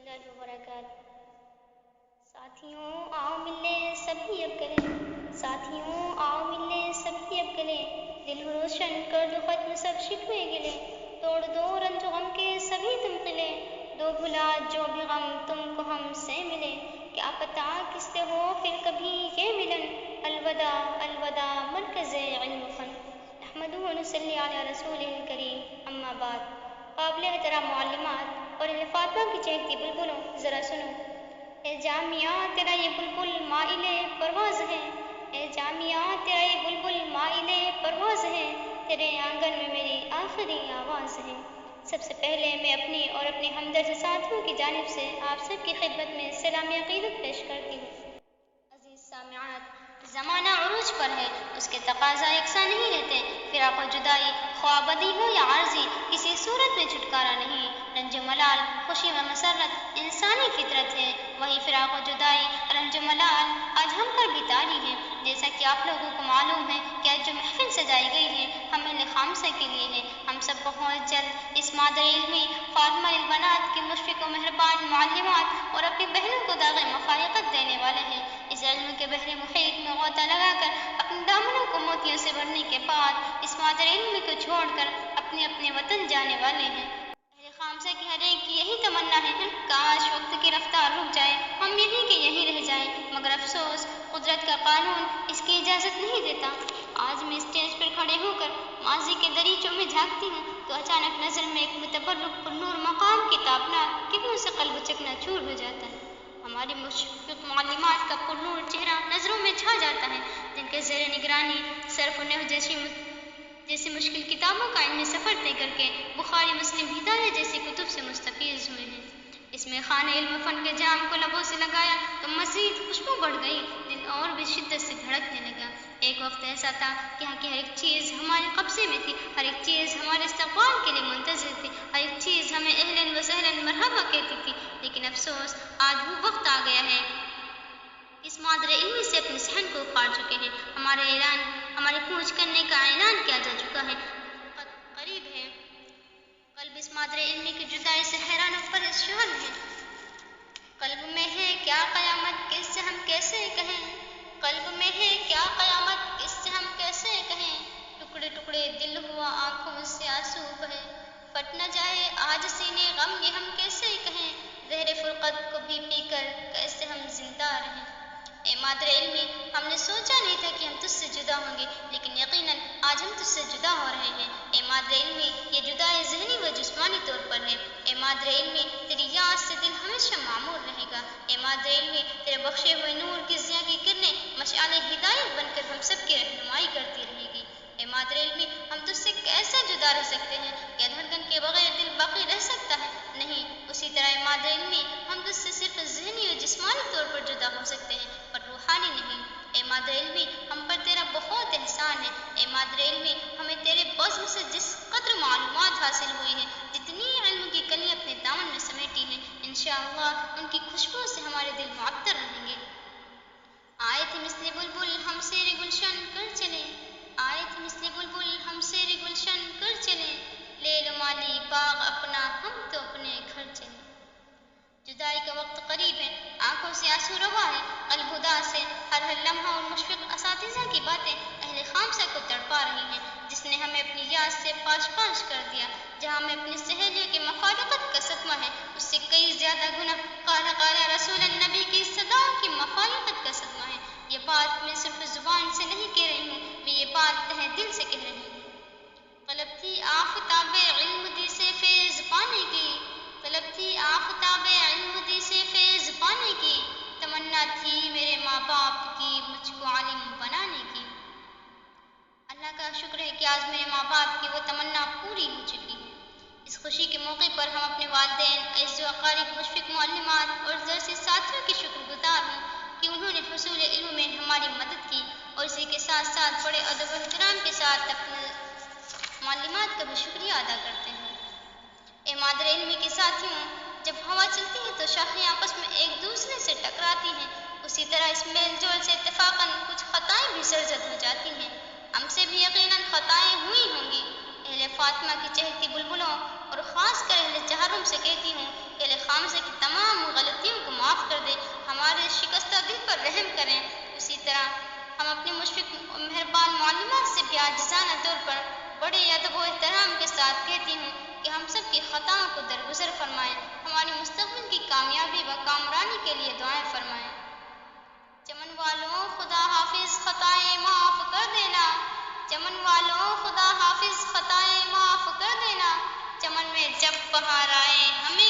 اللہ وبرکاتہ۔ ساتھیوں آؤ ملے سبھی اب گلے، ساتھیوں آؤ ملے سبھی اب گلے، دل روشن کر دو ختم سب شکوے گلے، توڑ دو رنج و غم کے سبھی تم قلعے، دو بھلا جو بھی غم تم کو ہم سے ملے، کیا پتہ کس سے ہو پھر کبھی یہ ملن، الوداع الوداع مرکز علم و فن، نحمدہ و نصلی علی رسولہ الکریم، اما بعد۔ قابل احترام معلمات اور اہل فاطمہ کی چہکتی بلبلوں، ذرا سنو۔ اے جامعہ تیرا یہ بلبل مائل پرواز ہے، اے جامعہ تیرا یہ بلبل مائل پرواز ہے، تیرے آنگن میں میری آخری آواز ہے۔ سب سے پہلے میں اپنی اور اپنے ہمدرد ساتھیوں کی جانب سے آپ سب کی خدمت میں سلام عقیدت پیش کرتی ہوں۔ عزیز سامعات، زمانہ عروج پر ہے، اس کے تقاضا یکساں نہیں رہتے، فراق و جدائی خواہ ابدی ہو یا عارضی کسی صورت میں چھٹکارا نہیں، رنج و ملال خوشی و مسرت انسانی فطرت ہے، وہی فراق و جدائی رنج و ملال آج ہم پر بھی طاری ہے۔ جیسا کہ آپ لوگوں کو معلوم ہے کہ آج جو محفل سجائی گئی ہے ہم اہل خامسہ کے لیے ہے، ہم سب بہت جلد اس مادر علمی فاطمہ البنات کی مشفق و مہربان معلمات اور اپنی بہنوں کو داغ مفارقت دینے والے ہیں۔ اس علم کے بحر محیط میں غوطہ لگا کر اپنے دامنوں کو موتیوں سے بھرنے کے بعد اس مادر علمی کو چھوڑ کر اپنے اپنے وطن جانے والے ہیں۔ اہل خامسہ کی ہر ایک کی یہی تمنا ہے، کاش وقت کی رفتار رک جائے، ہم یہیں کے یہیں رہ جائیں، مگر افسوس قدرت کا قانون اس کی اجازت نہیں دیتا۔ آج میں اسٹیج پر کھڑے ہو کر ماضی کے دریچوں میں جھانکتی ہوں تو اچانک نظر میں ایک متبرک پرنور مقام کی تابناک قدموں سے قلب چکنا چور ہو جاتا ہے۔ ہماری مشفق معلمات کا پرنور چہرہ نظروں میں چھا جاتا ہے، جن کے زیر نگرانی صرف و نحو جیسی مشکل کتابوں کا علمی سفر طے کر کے بخاری مسلم ہدایہ جیسی کتب سے مستفیض ہوئے ہیں۔ اس میں خانہ علم و فن کے جام کو لبوں سے لگایا تو مزید خوشبو بڑھ گئی، دل اور بھی شدت سے دھڑکنے لگا۔ ایک وقت ایسا تھا کہ یہاں کی ہر ایک چیز ہمارے قبضے میں تھی، ہر ایک چیز ہمارے استقبال کے لیے منتظر تھی، ہر ایک چیز ہمیں اہلاً و سہلاً مرحبا کہتی تھی، لیکن افسوس آج وہ وقت آ گیا ہے اس مادر علمی سے اپنے صحن کو اکھاڑ چکے ہیں۔ ہماری کوچ کرنے کا اعلان کیا جا چکا ہے، قریب ہے۔ قلب اس مادر علمی کی جدائی سے حیران و پریشان ہے۔ قلب میں ہے کیا قیامت کس سے ہم کیسے کہیں، قلب میں ہے کیا قیامت کس سے ہم کیسے کہیں، ٹکڑے ٹکڑے دل ہوا آنکھوں سے آنسو بہے، پھٹ نہ جائے آج سینے غم یہ ہم کیسے کہیں، زہر فرقت کو بھی پی کر کیسے ہم زندہ رہیں۔ اے مادر علمی، ہم نے سوچا نہیں تھا کہ ہم تجھ سے جدا ہوں گے، لیکن یقیناً آج ہم تجھ سے جدا ہو رہے ہیں۔ اے مادر علمی، یہ جدائی ذہنی و جسمانی طور پر ہے۔ اے مادر علمی، تیری یاد سے دل ہمیشہ معمور رہے گا۔ اے مادر علمی، تیرے بخشے ہوئے نور کی ضیاء کی کرنیں مشعل ہدایت بن کر ہم سب کی رہنمائی کرتی رہے گی۔ اے مادر علمی، ہم تجھ سے کیسے جدا رہ سکتے ہیں؟ کیا دھڑکن کے بغیر دل باقی رہ سکتا ہے؟ نہیں، اسی طرح اے مادر علمی، ہم تجھ سے صرف ذہنی و جسمانی طور پر جدا ہو سکتے ہیں، پر روحانی نہیں۔ اے مادر علمی، ہم پر تیرا بہت احسان ہے۔ اے مادر علمی، ہمیں تیرے بزم سے جس قدر معلومات حاصل ہوئی ہیں، جتنی علم کی کلیاں اپنے دامن میں سمیٹی ہیں، انشاءاللہ ان کی خوشبو سے ہمارے دل معطر رہیں گے۔ آئے تھے مثل بلبل ہم سیر گلشن کر چلے، آئے تھے مثل بلبل ہم سیر گلشن کر چلے، لے لو مالی باغ اپنا ہم تو اپنے گھر چلے۔ جدائی کا وقت قریب ہے، آنکھوں سے آنسو روا ہے، قلب اداس ہے، ہر لمحہ ان مشفق اساتذہ کی باتیں اہل خامسہ کو تڑپا رہی ہیں، جس نے ہمیں اپنی یاد سے پاش پاش کر دیا، جہاں ہمیں اپنی سہیلیوں کی مفارقت کا صدمہ ہے، اس سے کئی زیادہ گنا قال قال رسول النبی کی صداؤں کی مفارقت کا صدمہ ہے۔ یہ بات میں صرف زبان سے نہیں کہہ رہی ہوں، میں یہ بات تہہ دل سے کہہ رہی ہوں۔ طلب تھی آفتاب علم دی سے فیض پانے کی، طلب تھی آفتاب علم دی سے فیض پانے کی، تمنا تھی میرے ماں باپ کی مجھ کو عالم بنانے کی۔ اللہ کا شکر ہے کہ آج میرے ماں باپ کی وہ تمنا پوری ہو چکی ہے۔ اس خوشی کے موقع پر ہم اپنے والدین، اعز و اقارب، مشفق معلمات اور درسی ساتھیوں کی شکر گزار ہوں کہ انہوں نے حصول علم میں ہماری مدد کی، اور اسی کے ساتھ ساتھ بڑے ادب و احترام کے ساتھ اپنے معلمات کا بھی شکریہ ادا کرتے ہیں۔ اے مادر علمی کے ساتھیوں، جب ہوا چلتی ہے تو شاخیں آپس میں ایک دوسرے سے ٹکراتی ہیں، اسی طرح اس میل جول سے اتفاقاً کچھ خطائیں بھی سرزد ہو جاتی ہیں۔ ہم سے بھی یقیناً خطائیں ہوئی ہوں گی۔ اہل فاطمہ کی چہکتی بلبلوں اور خاص کر اہل چہارم سے کہتی ہوں کہ اہل خامسہ کی تمام کے لیے دعائیں فرمائیں۔ چمن والوں خدا حافظ خطائیں معاف کر دینا، چمن والوں خدا حافظ خطائیں معاف کر دینا، چمن میں جب بہار آئے ہمیں